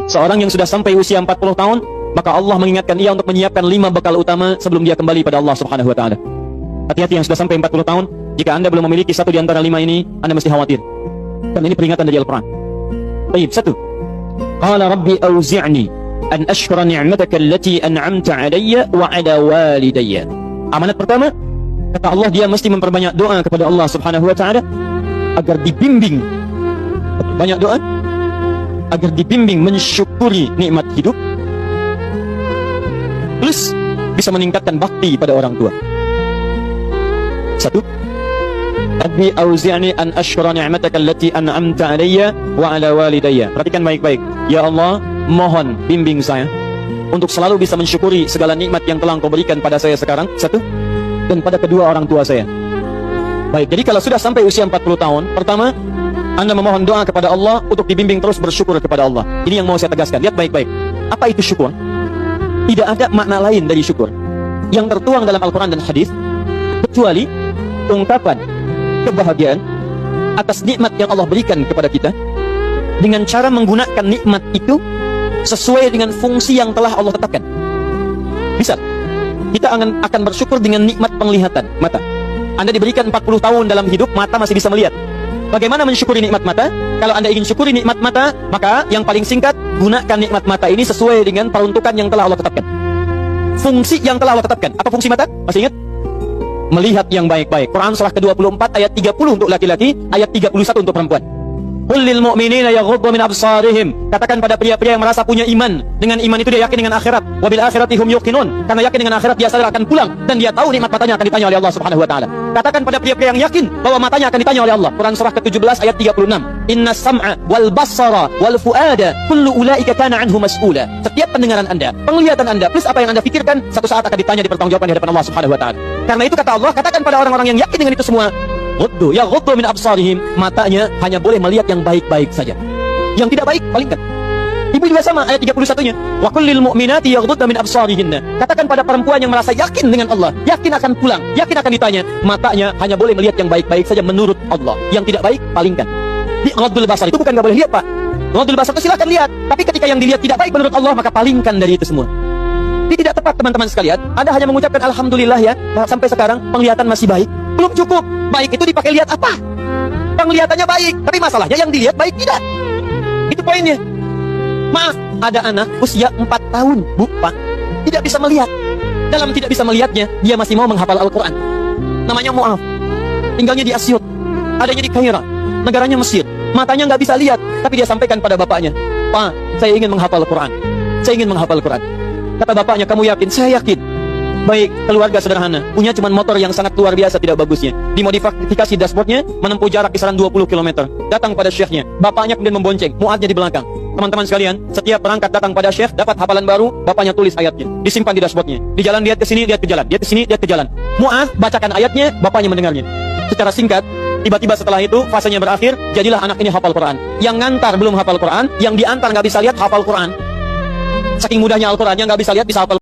Seorang yang sudah sampai usia 40 tahun, maka Allah mengingatkan ia untuk menyiapkan 5 bekal utama sebelum dia kembali pada Allah Subhanahu wa taala. Hati-hati yang sudah sampai 40 tahun, jika Anda belum memiliki satu di antara 5 ini, Anda mesti khawatir. Karena ini peringatan dari Al-Quran. Baik, 1. Qala rabbi auzi'ni an ashkura ni'mataka allati an'amta 'alayya wa 'ala walidayya. Amanat pertama, kata Allah, dia mesti memperbanyak doa kepada Allah Subhanahu wa taala agar dibimbing, banyak doa agar dibimbing mensyukuri nikmat hidup, plus bisa meningkatkan bakti pada orang tua. 1. Rabbi auzi'ni an ashkura ni'mataka allati an'amta 'alayya wa 'ala walidayya. Perhatikan baik-baik. Ya Allah, mohon bimbing saya untuk selalu bisa mensyukuri segala nikmat yang telah Engkau berikan pada saya sekarang, 1, dan pada kedua orang tua saya. Baik, jadi kalau sudah sampai usia 40 tahun, pertama, Anda memohon doa kepada Allah untuk dibimbing terus bersyukur kepada Allah. Ini yang mau saya tegaskan. Lihat baik-baik. Apa itu syukur? Tidak ada makna lain dari syukur yang tertuang dalam Al-Quran dan hadis kecuali ungkapan kebahagiaan atas nikmat yang Allah berikan kepada kita dengan cara menggunakan nikmat itu sesuai dengan fungsi yang telah Allah tetapkan. Bisa kita akan bersyukur dengan nikmat penglihatan mata. Anda diberikan 40 tahun dalam hidup, mata masih bisa melihat. Bagaimana mensyukuri nikmat mata? Kalau Anda ingin syukuri nikmat mata, maka yang paling singkat, gunakan nikmat mata ini sesuai dengan peruntukan yang telah Allah tetapkan. Fungsi yang telah Allah tetapkan. Apa fungsi mata? Masih ingat? Melihat yang baik-baik. Quran surah ke-24 ayat 30 untuk laki-laki, ayat 31 untuk perempuan. Qul lil mu'minina yaghuddu min absarihim. Katakan pada pria-pria yang merasa punya iman. Dengan iman itu dia yakin dengan akhirat. Wa bil akhirati hum yuqinun. Karena yakin dengan akhirat dia sadar akan pulang dan dia tahu nikmat matanya akan ditanya oleh Allah Subhanahu wa taala. Katakan pada pria-pria yang yakin bahwa matanya akan ditanya oleh Allah. Quran surah ke-17 ayat 36. Innas sam'a wal basara wal fuada kullu ulaika kana anhu mas'ula. Setiap pendengaran Anda, penglihatan Anda, plus apa yang Anda pikirkan, satu saat akan ditanya, dipertanggungjawabkan di hadapan Allah Subhanahu wa taala. Karena itu kata Allah, katakan pada orang-orang yang yakin dengan itu semua, yaghuddu min absarihim, matanya hanya boleh melihat yang baik-baik saja. Yang tidak baik, palingkan. Ibu juga sama, ayat 31-nya. Wa qul lil mu'minati yaghuddna min absarihinna. Katakan pada perempuan yang merasa yakin dengan Allah, yakin akan pulang, yakin akan ditanya, matanya hanya boleh melihat yang baik-baik saja menurut Allah. Yang tidak baik, palingkan. Di ghaddul basar itu bukan nggak boleh lihat, Pak. Ghaddul basar itu silakan lihat, tapi ketika yang dilihat tidak baik menurut Allah, maka palingkan dari itu semua. Ini tidak tepat, teman-teman sekalian. Anda hanya mengucapkan alhamdulillah ya, sampai sekarang penglihatan masih baik. Belum cukup. Baik itu dipakai lihat apa? Penglihatannya baik, tapi masalahnya yang dilihat baik tidak. Itu poinnya. Maaf, ada anak usia 4 tahun, Bu, Pak, tidak bisa melihat. Dalam tidak bisa melihatnya, dia masih mau menghafal Al-Quran. Namanya Mu'af. Tinggalnya di Asyut. Adanya di Kaira. Negaranya Mesir. Matanya nggak bisa lihat, tapi dia sampaikan pada bapaknya, Pak, saya ingin menghafal Al-Quran. Saya ingin menghafal Al-Quran. Kata bapaknya, kamu yakin? Saya yakin. Baik, keluarga sederhana, punya cuma motor yang sangat luar biasa tidak bagusnya. Dimodifikasi dashboardnya, menempuh jarak kisaran 20 km. Datang pada syekhnya, bapaknya kemudian membonceng, muadnya di belakang. Teman-teman sekalian, setiap perangkat datang pada syekh, dapat hafalan baru, bapaknya tulis ayatnya, disimpan di dashboardnya. Di jalan lihat ke sini, lihat ke jalan, lihat ke sini, lihat ke jalan. Mu'ad bacakan ayatnya, bapaknya mendengarnya. Secara singkat, tiba-tiba setelah itu, fasenya berakhir, jadilah anak ini hafal Quran. Yang ngantar belum hafal Quran, yang diantar nggak bisa lihat hafal Quran. Saking mudahnya Al-Quran, yang nggak bisa lihat bisa hafal